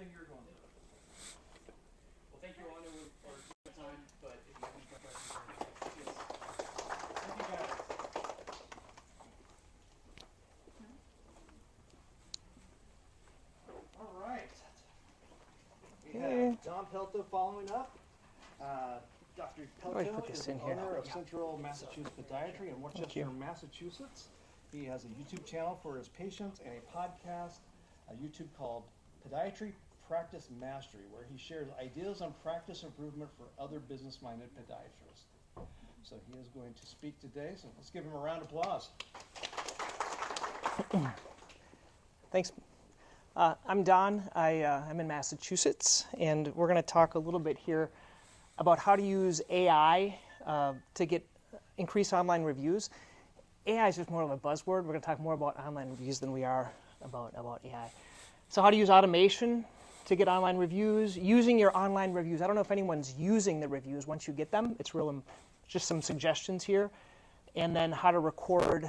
everything you're going through. Well, thank you, Wanda, for the time, but if you have any questions, thank you guys. All right. We have John Pelto following up. Dr. Pelto is the owner of Central Massachusetts Podiatry in Worcester, Massachusetts. He has a YouTube channel for his patients and a podcast, a YouTube called Podiatry Practice Mastery, where he shares ideas on practice improvement for other business-minded podiatrists. So he is going to speak today, so let's give him a round of applause. Thanks. I'm Don. I'm in Massachusetts, and we're going to talk a little bit here about how to use AI to increase online reviews. AI is just more of a buzzword. We're going to talk more about online reviews than we are about AI. So how to use automation to get online reviews, using your online reviews. I don't know if anyone's using the reviews once you get them. It's just some suggestions here. And then how to record,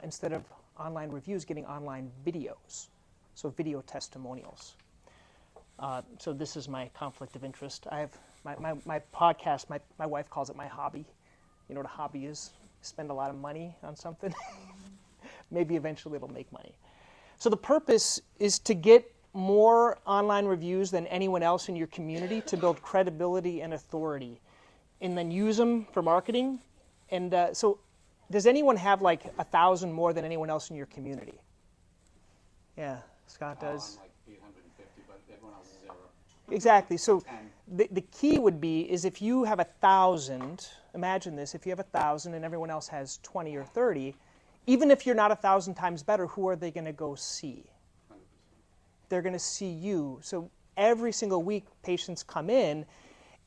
instead of online reviews, getting online videos. So video testimonials. So this is my conflict of interest. I have my podcast, my wife calls it my hobby. You know what a hobby is? Spend a lot of money on something. Maybe eventually it'll make money. So the purpose is to get more online reviews than anyone else in your community to build credibility and authority, and then use them for marketing. And so does anyone have like 1,000 more than anyone else in your community? Yeah, Scott does. I'm like 850, but everyone else is 0. Exactly. So the key would be is if you have 1,000, imagine this, if you have 1,000 and everyone else has 20 or 30, even if you're not 1,000 times better, who are they going to go see? 100%. They're going to see you. So every single week, patients come in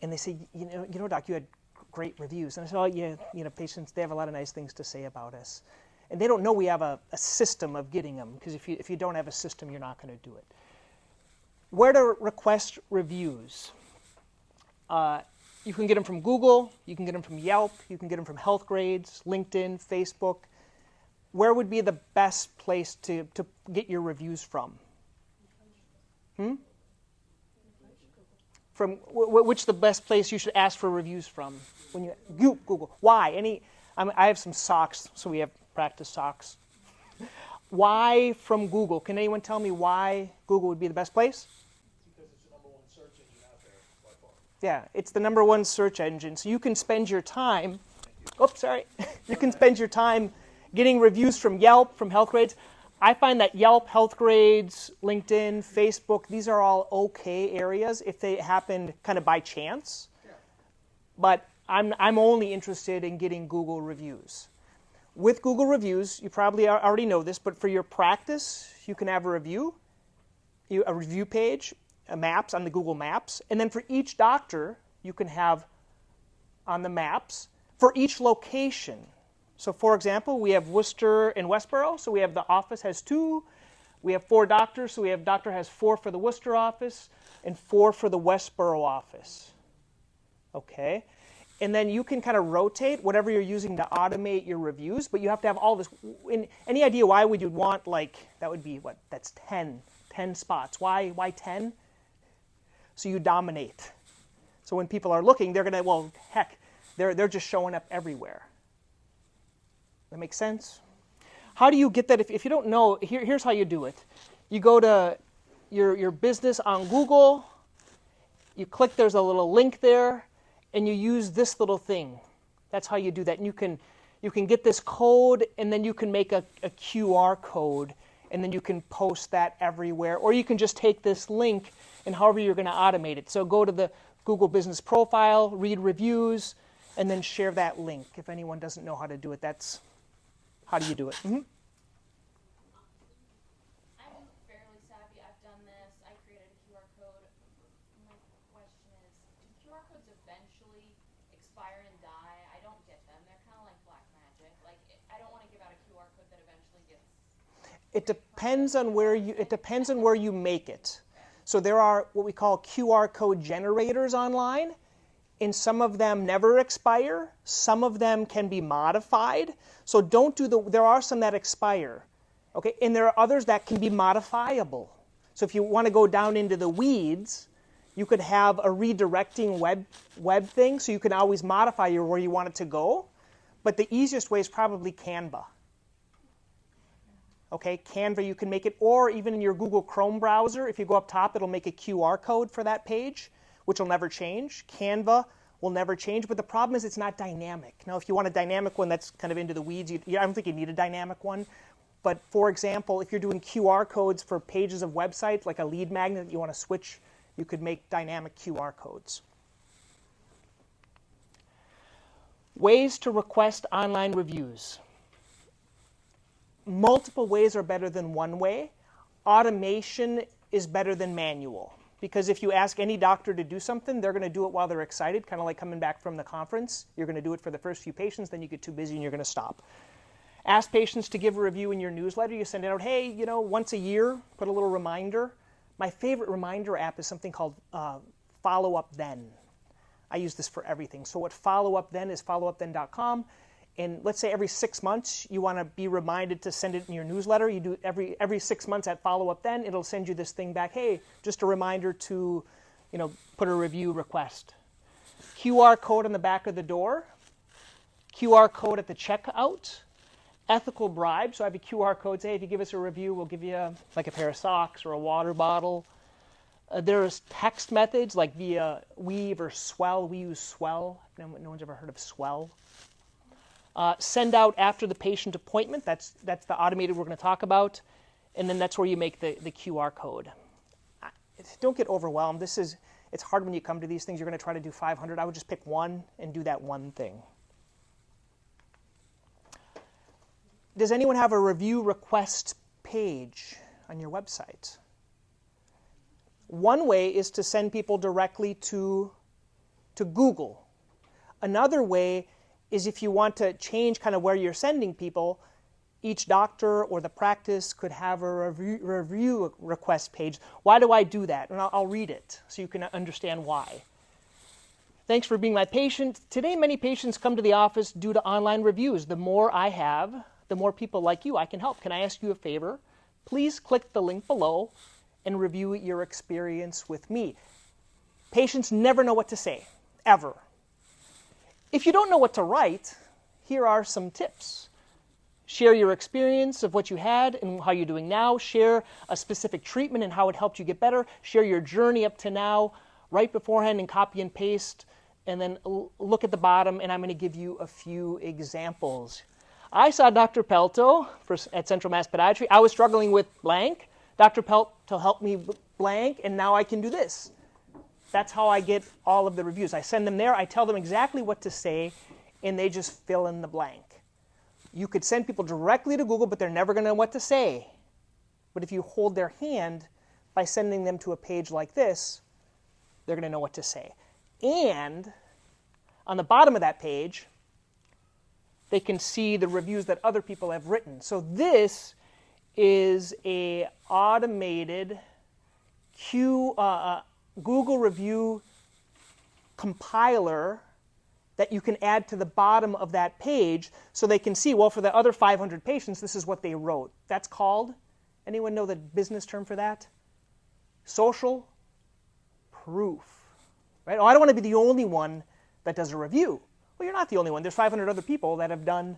and they say, you know, doc, you had great reviews. And I say, oh, yeah, patients, they have a lot of nice things to say about us. And they don't know we have a system of getting them, because if you don't have a system, you're not going to do it. Where to request reviews? You can get them from Google, you can get them from Yelp, you can get them from Healthgrades, LinkedIn, Facebook. Where would be the best place to get your reviews from? From which the best place you should ask for reviews from? When you Google. Why? I have some socks, so we have practice socks. Why from Google? Can anyone tell me why Google would be the best place? Because it's the number one search engine out there by far. Yeah, it's the number one search engine. So you can spend your time, you can spend your time getting reviews from Yelp, from Healthgrades. I find that Yelp, Healthgrades, LinkedIn, Facebook, these are all okay areas if they happen kind of by chance. Yeah. But I'm only interested in getting Google reviews. With Google reviews, you probably already know this, but for your practice, you can have a review page, maps on the Google Maps, and then for each doctor, you can have on the maps for each location. So for example, we have Worcester and Westboro, so we have the office has 2. We have 4 doctors, so we have doctor has 4 for the Worcester office and 4 for the Westboro office. Okay? And then you can kind of rotate whatever you're using to automate your reviews, but you have to have all this. Any idea why would you want, like, that would be, what, that's 10 spots. Why 10? So you dominate. So when people are looking, they're going to, well, heck, they're just showing up everywhere. That makes sense? How do you get that? If you don't know, here's how you do it. You go to your business on Google, you click, there's a little link there, and you use this little thing. That's how you do that. And you can get this code, and then you can make a QR code, and then you can post that everywhere. Or you can just take this link, and however you're going to automate it. So go to the Google Business Profile, read reviews, and then share that link. If anyone doesn't know how to do it, that's how do you do it? I'm fairly savvy. I've done this. I created a QR code. My question is, do QR codes eventually expire and die? I don't get them. They're kind of like black magic. Like, I don't want to give out a QR code that eventually gets... It depends on where you make it. So there are what we call QR code generators online, and some of them never expire. Some of them can be modified. So don't do there are some that expire, okay? And there are others that can be modifiable. So if you want to go down into the weeds, you could have a redirecting web thing, so you can always modify where you want it to go. But the easiest way is probably Canva. Okay, Canva, you can make it, or even in your Google Chrome browser, if you go up top, it'll make a QR code for that page, which will never change. Canva will never change, but the problem is it's not dynamic. Now, if you want a dynamic one that's kind of into the weeds, I don't think you need a dynamic one. But for example, if you're doing QR codes for pages of websites, like a lead magnet that you want to switch, you could make dynamic QR codes. Ways to request online reviews. Multiple ways are better than one way. Automation is better than manual. Because if you ask any doctor to do something, they're going to do it while they're excited, kind of like coming back from the conference. You're going to do it for the first few patients, then you get too busy and you're going to stop. Ask patients to give a review in your newsletter. You send it out, hey, once a year, put a little reminder. My favorite reminder app is something called Follow Up Then. I use this for everything. So what Follow Up Then is followupthen.com. And let's say every 6 months you want to be reminded to send it in your newsletter. You do it every 6 months at Follow Up Then. It'll send you this thing back. Hey, just a reminder to, put a review request. QR code on the back of the door. QR code at the checkout. Ethical bribe. So I have a QR code. Say, hey, if you give us a review, we'll give you like a pair of socks or a water bottle. There's text methods like via Weave or Swell. We use Swell. No one's ever heard of Swell. Send out after the patient appointment. That's the automated we're going to talk about. And then that's where you make the QR code. Don't get overwhelmed. It's hard when you come to these things. You're going to try to do 500. I would just pick one and do that one thing. Does anyone have a review request page on your website? One way is to send people directly to Google. Another way is if you want to change kind of where you're sending people, each doctor or the practice could have a review request page. Why do I do that? And I'll read it so you can understand why. Thanks for being my patient. Today, many patients come to the office due to online reviews. The more I have, the more people like you I can help. Can I ask you a favor? Please click the link below and review your experience with me. Patients never know what to say, ever. If you don't know what to write, here are some tips. Share your experience of what you had and how you're doing now. Share a specific treatment and how it helped you get better. Share your journey up to now. Write beforehand and copy and paste. And then look at the bottom, and I'm going to give you a few examples. I saw Dr. Pelto at Central Mass Podiatry. I was struggling with blank. Dr. Pelto helped me with blank, and now I can do this. That's how I get all of the reviews. I send them there. I tell them exactly what to say, and they just fill in the blank. You could send people directly to Google, but they're never going to know what to say. But if you hold their hand by sending them to a page like this, they're going to know what to say. And on the bottom of that page, they can see the reviews that other people have written. So this is a automated Google review compiler that you can add to the bottom of that page so they can see, well, for the other 500 patients, this is what they wrote. That's called, anyone know the business term for that? Social proof. Right? Oh, I don't want to be the only one that does a review. Well, you're not the only one. There's 500 other people that have done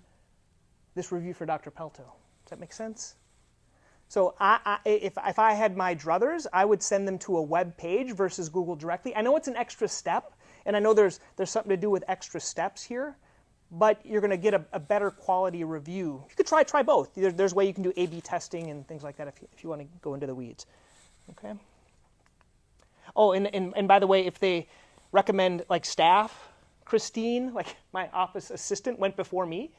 this review for Dr. Pelto. Does that make sense? So if I had my druthers, I would send them to a web page versus Google directly. I know it's an extra step, and I know there's something to do with extra steps here, but you're going to get a better quality review. You could try both. There's a way you can do A/B testing and things like that if you want to go into the weeds. Okay. Oh, and by the way, if they recommend like staff, Christine, like my office assistant, went before me.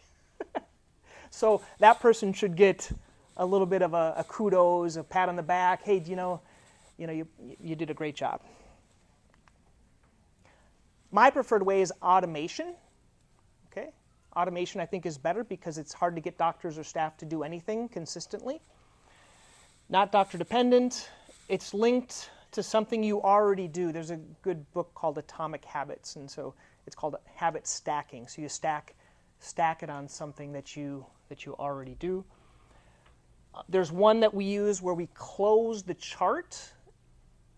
So that person should get a little bit of a kudos, a pat on the back. Hey, you did a great job. My preferred way is automation. Okay, automation I think is better because it's hard to get doctors or staff to do anything consistently. Not doctor dependent. It's linked to something you already do. There's a good book called Atomic Habits, and so it's called habit stacking. So you stack it on something that you already do. There's one that we use where we close the chart,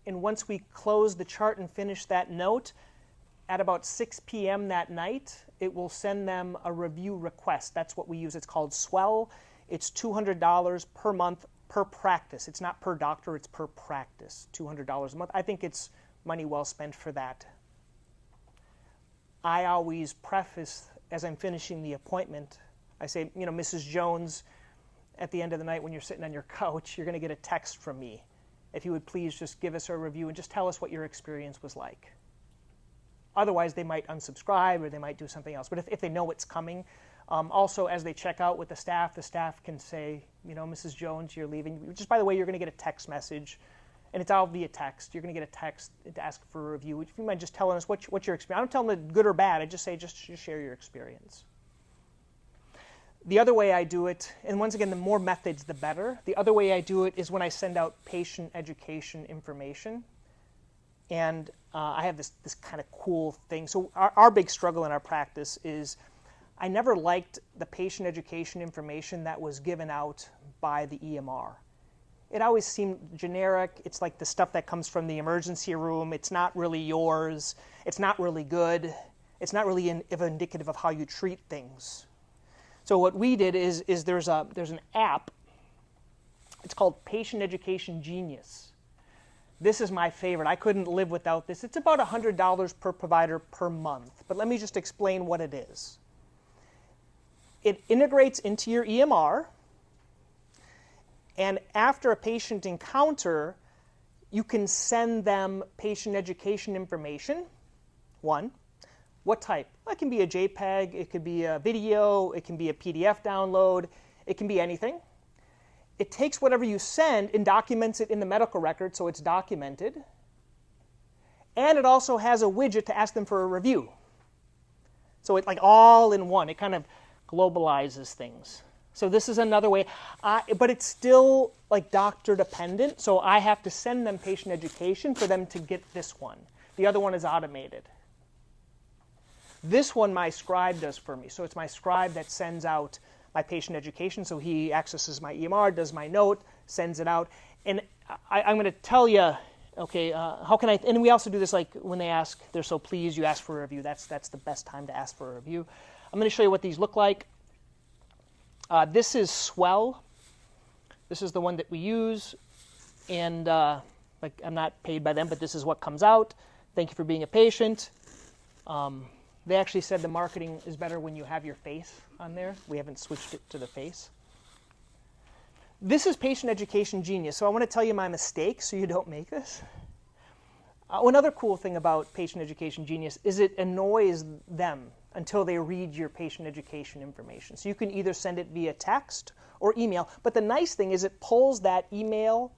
and once we close the chart and finish that note, at about 6 p.m. that night, it will send them a review request. That's what we use. It's called Swell. It's $200 per month per practice. It's not per doctor, it's per practice, $200 a month. I think it's money well spent for that. I always preface, as I'm finishing the appointment, I say, you know, Mrs. Jones, at the end of the night when you're sitting on your couch, you're going to get a text from me. If you would please just give us a review and just tell us what your experience was like. Otherwise, they might unsubscribe or they might do something else. But if they know it's coming, also as they check out with the staff can say, you know, Mrs. Jones, you're leaving. Just by the way, you're going to get a text message, and it's all via text. You're going to get a text to ask for a review. If you mind just telling us what's your experience. I don't tell them the good or bad. I just say just share your experience. The other way I do it, and once again, the more methods, the better. The other way I do it is when I send out patient education information. And I have this kind of cool thing. So our big struggle in our practice is I never liked the patient education information that was given out by the EMR. It always seemed generic. It's like the stuff that comes from the emergency room. It's not really yours. It's not really good. It's not really indicative of how you treat things. So what we did is there's an app. It's called Patient Education Genius. This is my favorite. I couldn't live without this. It's about $100 per provider per month. But let me just explain what it is. It integrates into your EMR. And after a patient encounter, you can send them patient education information. One. What type? Well, it can be a JPEG. It could be a video. It can be a PDF download. It can be anything. It takes whatever you send and documents it in the medical record so it's documented. And it also has a widget to ask them for a review. So it's like all in one. It kind of globalizes things. So this is another way. But it's still like doctor dependent. So I have to send them patient education for them to get this one. The other one is automated. This one my scribe does for me. So it's my scribe that sends out my patient education. So he accesses my EMR, does my note, sends it out. And I'm going to tell you, okay, how can I, and we also do this like when they ask, they're so pleased, you ask for a review. That's the best time to ask for a review. I'm going to show you what these look like. This is Swell. This is the one that we use. And like I'm not paid by them, but this is what comes out. Thank you for being a patient. They actually said the marketing is better when you have your face on there. We haven't switched it to the face. This is Patient Education Genius. So I want to tell you my mistake so you don't make this. Another cool thing about Patient Education Genius is it annoys them until they read your patient education information. So you can either send it via text or email. But the nice thing is it pulls that email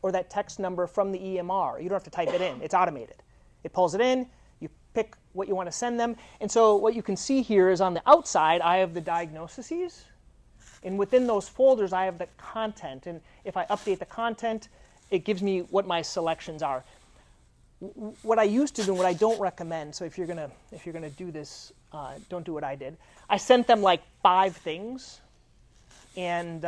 or that text number from the EMR. You don't have to type it in. It's automated. It pulls it in. Pick what you want to send them. And so what you can see here is on the outside, I have the diagnoses. And within those folders, I have the content. And if I update the content, it gives me what my selections are. What I used to do and what I don't recommend, so if you're gonna do this, don't do what I did. I sent them like 5 things. And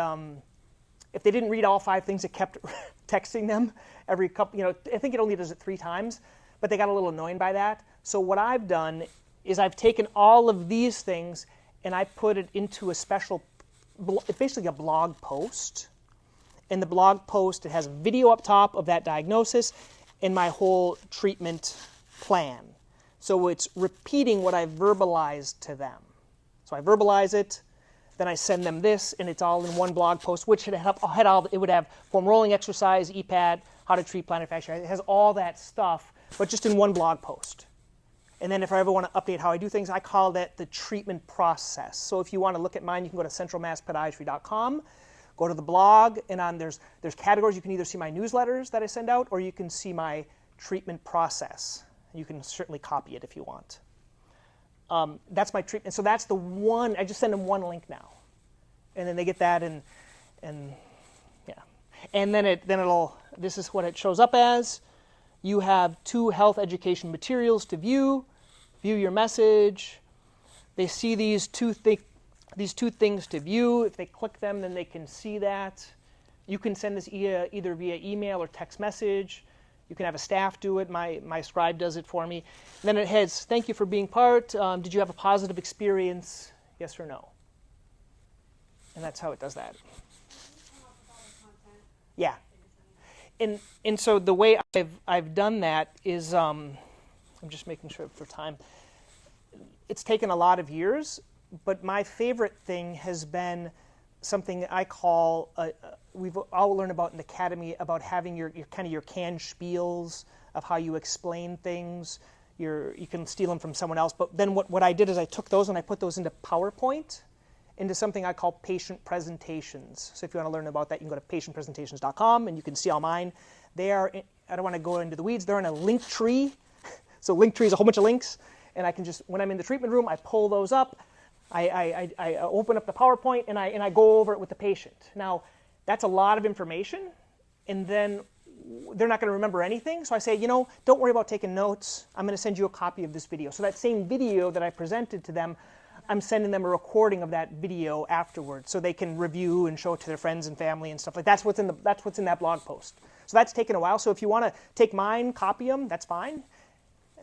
if they didn't read all 5 things, it kept texting them every couple, I think it only does it 3 times. But they got a little annoying by that. So what I've done is I've taken all of these things and I put it into a special, it's basically a blog post. In the blog post, it has a video up top of that diagnosis and my whole treatment plan. So it's repeating what I verbalized to them. So I verbalize it, then I send them this, and it's all in one blog post, which it would have foam rolling exercise, EPAT, how to treat plantar fasciitis. It has all that stuff, but just in one blog post. And then if I ever want to update how I do things, I call that the treatment process. So if you want to look at mine, you can go to centralmasspodiatry.com, go to the blog, and there's categories. You can either see my newsletters that I send out, or you can see my treatment process. You can certainly copy it if you want. That's my treatment. So that's the one. I just send them one link now, and then they get that, and yeah. And then it'll. This is what it shows up as. You have 2 health education materials to view. View your message. They see these two things to view. If they click them, then they can see that. You can send this either via email or text message. You can have a staff do it. My scribe does it for me. And then it has, thank you for being part. Did you have a positive experience? Yes or no? And that's how it does that. Yeah. And so the way I've done that is, I'm just making sure for time. It's taken a lot of years, but my favorite thing has been something I call, we've all learned about in the academy, about having your kind of your canned spiels of how you explain things. You can steal them from someone else. But then what I did is I took those and I put those into PowerPoint, into something I call patient presentations. So if you want to learn about that, you can go to patientpresentations.com and you can see all mine. They are, I don't want to go into the weeds, they're in a link tree. So link tree is a whole bunch of links. And I can just, when I'm in the treatment room, I pull those up. I open up the PowerPoint and I go over it with the patient. Now, that's a lot of information, and then they're not going to remember anything. So I say, don't worry about taking notes. I'm going to send you a copy of this video. So that same video that I presented to them, I'm sending them a recording of that video afterwards, so they can review and show it to their friends and family and stuff like that. That's what's in that blog post. So that's taken a while. So if you want to take mine, copy them, that's fine,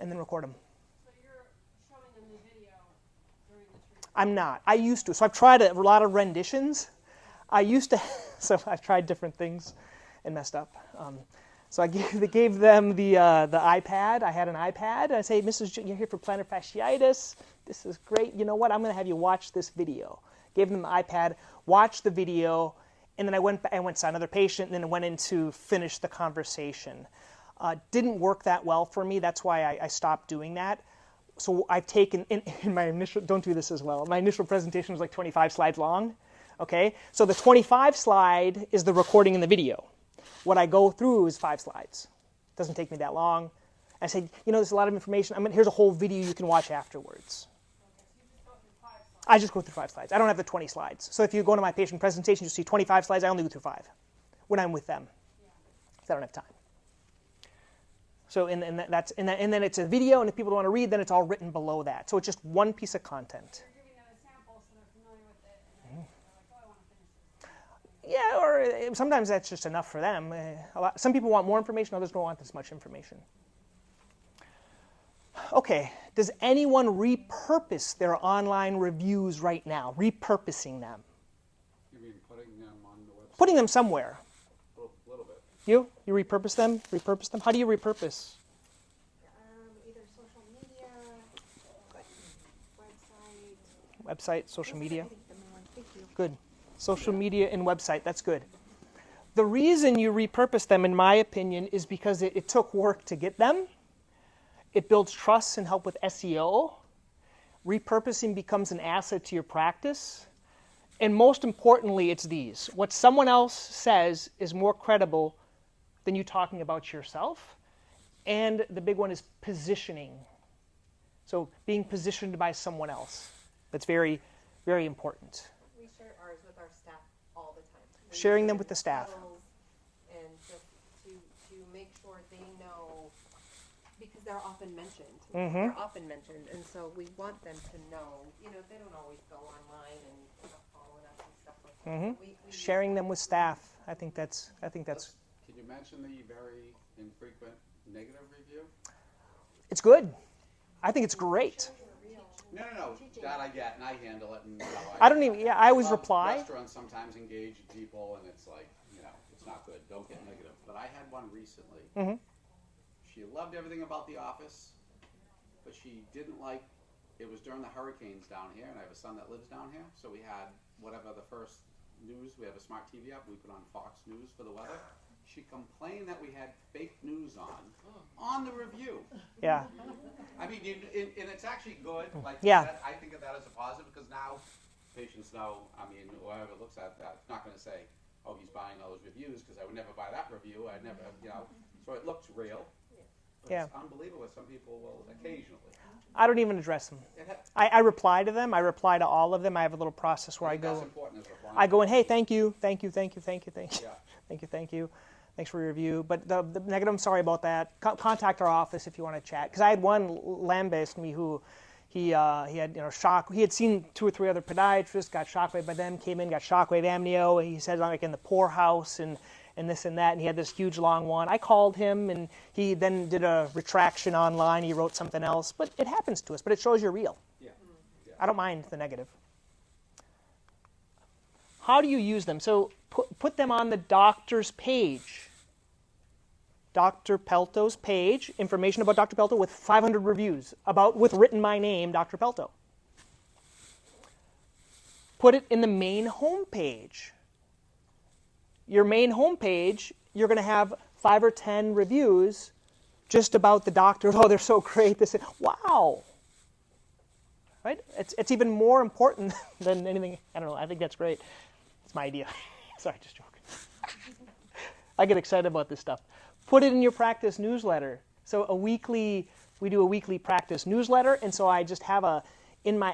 and then record them. I'm not. I used to. So I've tried a lot of renditions. I used to. So I've tried different things and messed up. So I gave them the iPad. I had an iPad. I say, Mrs. You're here for plantar fasciitis. This is great. You know what? I'm going to have you watch this video. Gave them the iPad, watched the video, and then I went to another patient, and then went in to finish the conversation. Didn't work that well for me. That's why I stopped doing that. So I've taken, in my initial, don't do this as well, my initial presentation was like 25 slides long, okay? So the 25 slide is the recording in the video. What I go through is 5 slides. Doesn't take me that long. I say, there's a lot of information. Here's a whole video you can watch afterwards. I just go through 5 slides. I don't have the 20 slides. So if you go to my patient presentation, you'll see 25 slides. I only go through 5 when I'm with them. Because I don't have time. So and then it's a video, and if people don't want to read, then it's all written below that. So it's just one piece of content. You're giving them a sample so they're familiar with it, and they're like, oh, I want to finish this. Yeah, or sometimes that's just enough for them. Some people want more information, others don't want this much information. Okay, does anyone repurpose their online reviews right now? Repurposing them? You mean putting them on the website? Putting them somewhere. A little bit. You repurpose them? Repurpose them? How do you repurpose? Either social media, website, social media. Thank you. Good. Social media and website, that's good. The reason you repurpose them, in my opinion, is because it took work to get them. It builds trust and help with SEO. Repurposing becomes an asset to your practice. And most importantly, it's these. What someone else says is more credible than you talking about yourself. And the big one is positioning. So being positioned by someone else. That's very, very important. We share ours with our staff all the time. Sharing them with the staff. And just to make sure they know, because they're often mentioned. Mm-hmm. They're often mentioned, and so we want them to know. They don't always go online and follow us and stuff like that. Mm-hmm. We Sharing them with staff. I think that's. Can you mention the very infrequent negative review? It's good. I think it's great. No. That I get, and I handle it. And I don't even. Yeah, I always reply. Restaurants sometimes engage people, and it's like, it's not good. Don't get negative. But I had one recently. Mm-hmm. She loved everything about the office, but she didn't like. It was during the hurricanes down here, and I have a son that lives down here, so we had whatever the first news. We have a smart TV up. We put on Fox News for the weather. She complained that we had fake news on the review. Yeah. I mean, and it's actually good. Like Yeah. you said, I think of that as a positive because now patients know. I mean, whoever looks at that, it's not going to say, "Oh, he's buying all those reviews," because I would never buy that review. I'd never, So it looks real. But Yeah. It's unbelievable. Some people will occasionally. I don't even address them. I reply to them. I reply to all of them. I have a little process where I That's go. important as replying. I go in. Hey, thank you, thank you, thank you, thank you, thank you, Yeah. thank you, thank you. Thanks for your review. But the negative, I'm sorry about that. Contact our office if you want to chat. Because I had one lambast me who, He had shock. He had seen 2 or 3 other podiatrists, got shockwave by them, came in, got shockwave amnio. He said like in the poorhouse and this and that, and he had this huge long one. I called him, and he then did a retraction online. He wrote something else, but it happens to us. But it shows you're real. Yeah. I don't mind the negative. How do you use them? So put them on the doctor's page. Dr. Pelto's page, information about Dr. Pelto with 500 reviews, with written my name, Dr. Pelto. Put it in the main homepage. Your main homepage, you're going to have 5 or 10 reviews just about the doctor. Oh, they're so great. This, wow. Right? It's even more important than anything. I don't know. I think that's great. It's my idea. Sorry, just joking. I get excited about this stuff. Put it in your practice newsletter. So we do a weekly practice newsletter, and so I just have I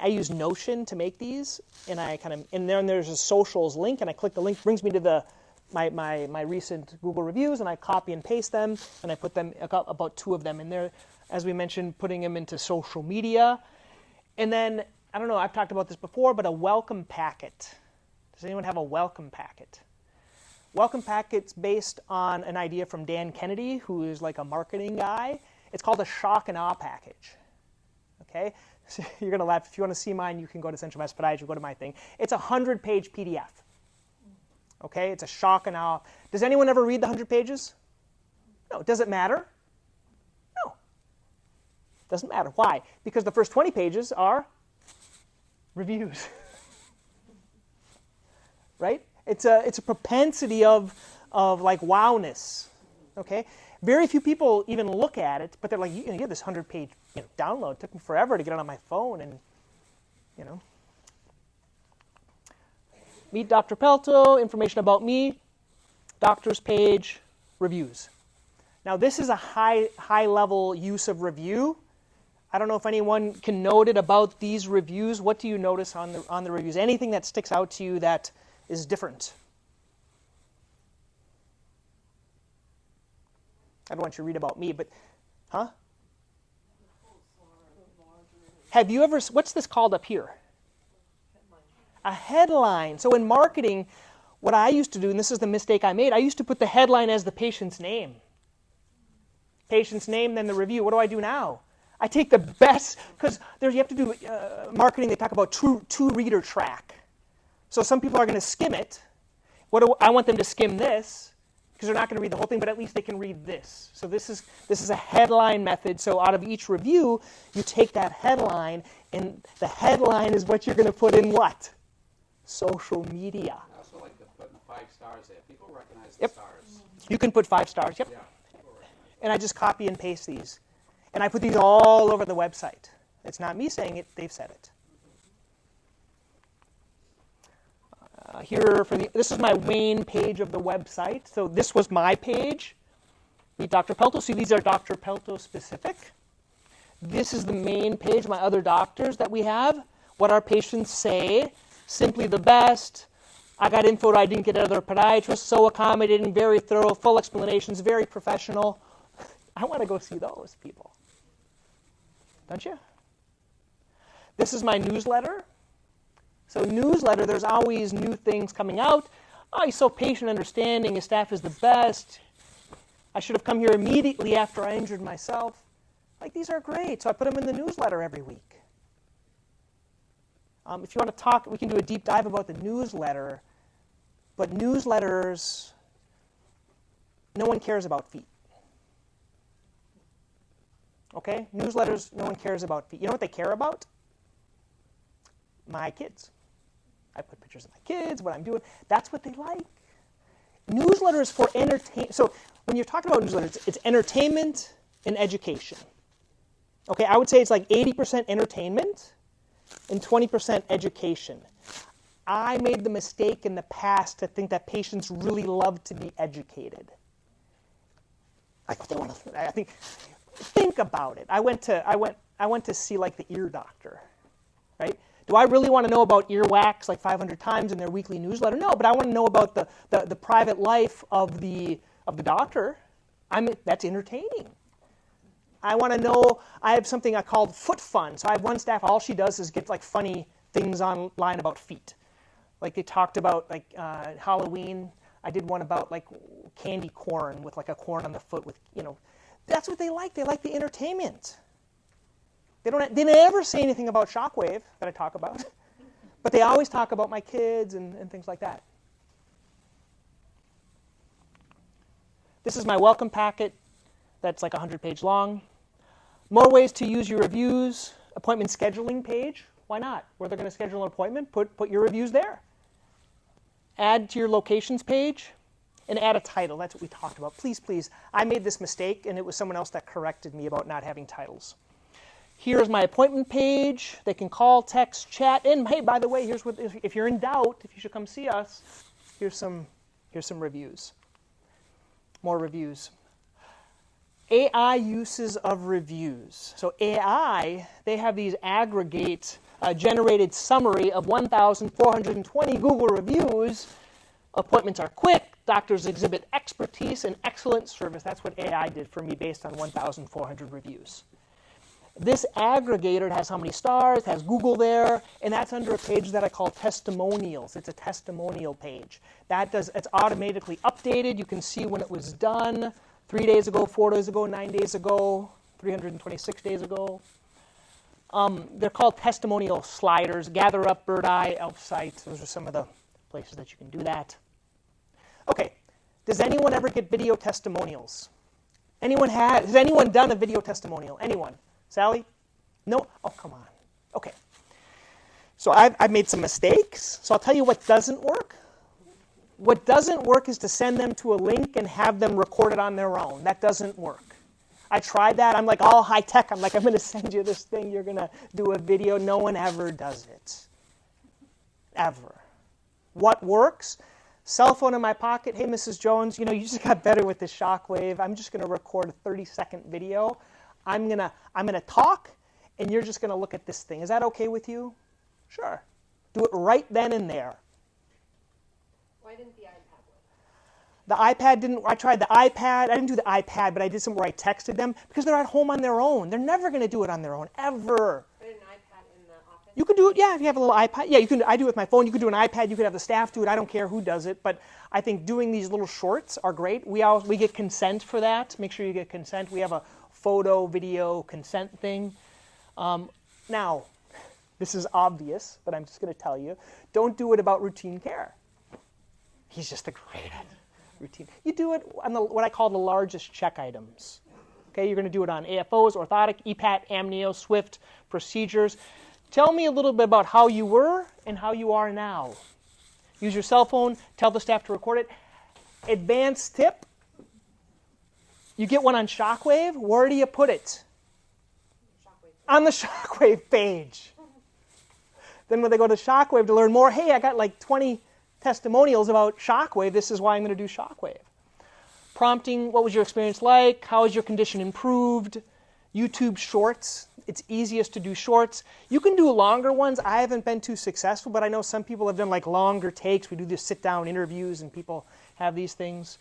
use Notion to make these, and and then there's a socials link, and I click the link, brings me to my recent Google reviews, and I copy and paste them, and I put them, about 2 of them in there, as we mentioned, putting them into social media. And then, I don't know, I've talked about this before, but a welcome packet. Does anyone have a welcome packet? Welcome packet's based on an idea from Dan Kennedy, who is like a marketing guy. It's called a shock and awe package. Okay? So you're going to laugh. If you want to see mine, you can go to Central Mass Podiatry, go to my thing. It's a 100-page PDF. Okay? It's a shock and awe. Does anyone ever read the 100 pages? No. Does it matter? No. Doesn't matter. Why? Because the first 20 pages are reviews. Right? It's a propensity of like wowness. Okay? Very few people even look at it, but they're like, you get this 100-page download. It took me forever to get it on my phone, and Meet Dr. Pelto, information about me, doctor's page, reviews. Now this is a high level use of review. I don't know if anyone can note it about these reviews. What do you notice on the reviews? Anything that sticks out to you that is different? I don't want you to read about me, but, huh? Have you ever, what's this called up here? A headline. So in marketing, what I used to do, and this is the mistake I made, I used to put the headline as the patient's name. Patient's name, then the review. What do I do now? I take the best, because you have to do marketing, they talk about two-reader track. So some people are going to skim it. I want them to skim this, because they're not going to read the whole thing, but at least they can read this. So this is a headline method. So out of each review, you take that headline, and the headline is what you're going to put in what? Social media. I also like to put 5 stars there. People recognize the Yep. stars. You can put 5 stars. Yep. Yeah, people recognize And I just copy and paste these. And I put these all over the website. It's not me saying it, they've said it. This is my main page of the website. So this was my page. Meet Dr. Pelto. See, these are Dr. Pelto specific. This is the main page, my other doctors that we have. What our patients say. Simply the best. I got info I didn't get at other podiatrists. So accommodating, very thorough, full explanations, very professional. I want to go see those people. Don't you? This is my newsletter. So newsletter, there's always new things coming out. Oh, he's so patient, understanding. His staff is the best. I should have come here immediately after I injured myself. Like, these are great. So I put them in the newsletter every week. If you want to talk, we can do a deep dive about the newsletter. But newsletters, no one cares about feet. Okay? Newsletters, no one cares about feet. You know what they care about? My kids. I put pictures of my kids, what I'm doing. That's what they like. Newsletters for entertainment. So when you're talking about newsletters, it's entertainment and education. Okay, I would say it's like 80% entertainment and 20% education. I made the mistake in the past to think that patients really love to be educated. Like they want to. I think about it. I went to see like the ear doctor, right? Do I really want to know about earwax like 500 times in their weekly newsletter? No, but I want to know about the private life of the doctor. That's entertaining. I want to know, I have something I called foot fun. So I have one staff, all she does is get like funny things online about feet. Like they talked about like Halloween. I did one about like candy corn with like a corn on the foot with, you know, that's what they like. They like the entertainment. They never say anything about Shockwave that I talk about, but they always talk about my kids and things like that. This is my welcome packet. That's like 100-page long. More ways to use your reviews. Appointment scheduling page. Why not? Where they're going to schedule an appointment, put your reviews there. Add to your locations page and add a title. That's what we talked about. Please, please. I made this mistake, and it was someone else that corrected me about not having titles. Here's my appointment page. They can call, text, chat. And hey, by the way, here's what, if you're in doubt, if you should come see us, here's some reviews. More reviews. AI uses of reviews. So AI, they have these aggregate generated summary of 1,420 Google reviews. Appointments are quick. Doctors exhibit expertise and excellent service. That's what AI did for me based on 1,400 reviews. This aggregator has how many stars, has Google there, and that's under a page that I call testimonials. It's a testimonial page. It's automatically updated. You can see when it was done, 3 days ago, 4 days ago, 9 days ago, 326 days ago. They're called testimonial sliders. Gather Up, Bird Eye, Elf Sight. Those are some of the places that you can do that. Okay, does anyone ever get video testimonials? Has anyone done a video testimonial? Anyone? Sally? No? Oh, come on. Okay. So I've made some mistakes. So I'll tell you what doesn't work. What doesn't work is to send them to a link and have them record it on their own. That doesn't work. I tried that. I'm like all high tech. I'm like, I'm going to send you this thing. You're going to do a video. No one ever does it. Ever. What works? Cell phone in my pocket. Hey, Mrs. Jones, you just got better with this Shockwave. I'm just going to record a 30-second video. I'm gonna talk, and you're just gonna look at this thing. Is that okay with you? Sure. Do it right then and there. Why didn't the iPad work? The iPad didn't. I tried the iPad. I didn't do the iPad, but I did some where I texted them because they're at home on their own. They're never gonna do it on their own ever. Put an iPad in the office. You could do it. Yeah, if you have a little iPad. Yeah, you can. I do it with my phone. You could do an iPad. You could have the staff do it. I don't care who does it, but I think doing these little shorts are great. We get consent for that. Make sure you get consent. We have a photo, video, consent thing. Now, this is obvious, but I'm just going to tell you, don't do it about routine care. He's just a great at routine. You do it on what I call the largest check items. Okay, you're going to do it on AFOs, orthotic, EPAT, amnio, SWIFT, procedures. Tell me a little bit about how you were and how you are now. Use your cell phone. Tell the staff to record it. Advanced tip. You get one on Shockwave, where do you put it? On the Shockwave page. Then when they go to Shockwave to learn more, hey, I got like 20 testimonials about Shockwave. This is why I'm going to do Shockwave. Prompting, what was your experience like? How has your condition improved? YouTube shorts. It's easiest to do shorts. You can do longer ones. I haven't been too successful, but I know some people have done like longer takes. We do these sit-down interviews, and people have these things.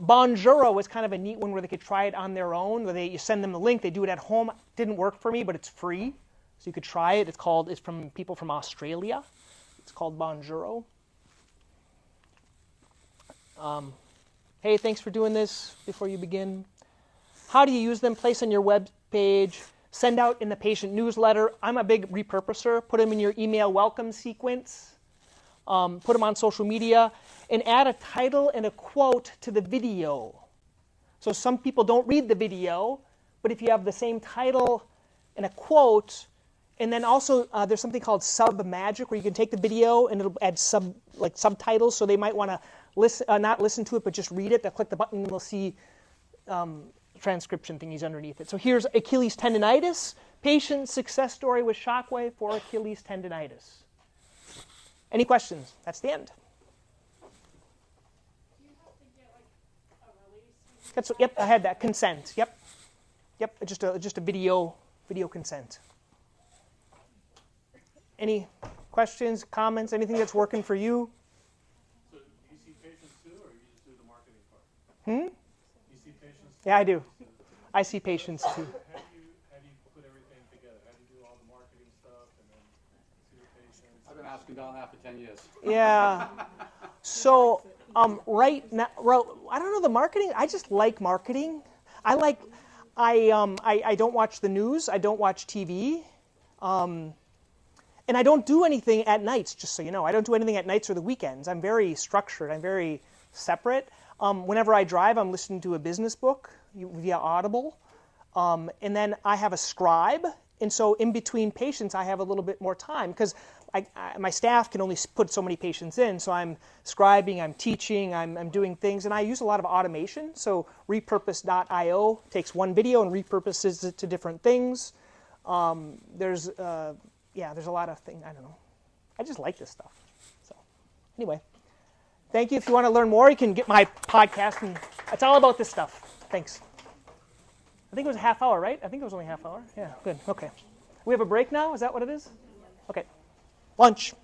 Bonjoro is kind of a neat one where they could try it on their own. Where you send them the link, they do it at home. Didn't work for me, but it's free, so you could try it. It's from people from Australia. It's called Bonjoro. Hey, thanks for doing this. Before you begin, how do you use them? Place on your web page. Send out in the patient newsletter. I'm a big repurposer. Put them in your email welcome sequence. Put them on social media. And add a title and a quote to the video. So some people don't read the video, but if you have the same title and a quote, and then also there's something called Sub Magic where you can take the video and it'll add subtitles, so they might want to not listen to it but just read it. They'll click the button and they'll see transcription thingies underneath it. So here's Achilles tendonitis, patient success story with Shockwave for Achilles tendonitis. Any questions? That's the end. Yep, I had that. Consent. Yep. Just a video consent. Any questions, comments, anything that's working for you? So do you see patients too, or you just do the marketing part? You see patients? Yeah, I do. I see patients too. $15 half for 10 years. Yeah. So right now, I don't know the marketing. I just like marketing. I don't watch the news. I don't watch TV. And I don't do anything at nights, just so you know. I don't do anything at nights or the weekends. I'm very structured. I'm very separate. Whenever I drive, I'm listening to a business book via Audible. And then I have a scribe. And so in between patients, I have a little bit more time because my staff can only put so many patients in. So I'm scribing, I'm teaching, I'm doing things. And I use a lot of automation. So repurpose.io takes one video and repurposes it to different things. There's a lot of things. I don't know. I just like this stuff. So anyway, thank you. If you want to learn more, you can get my podcast. And it's all about this stuff. Thanks. I think it was a half hour, right? I think it was only a half hour. Yeah, good. Okay. We have a break now? Is that what it is? Okay. Lunch.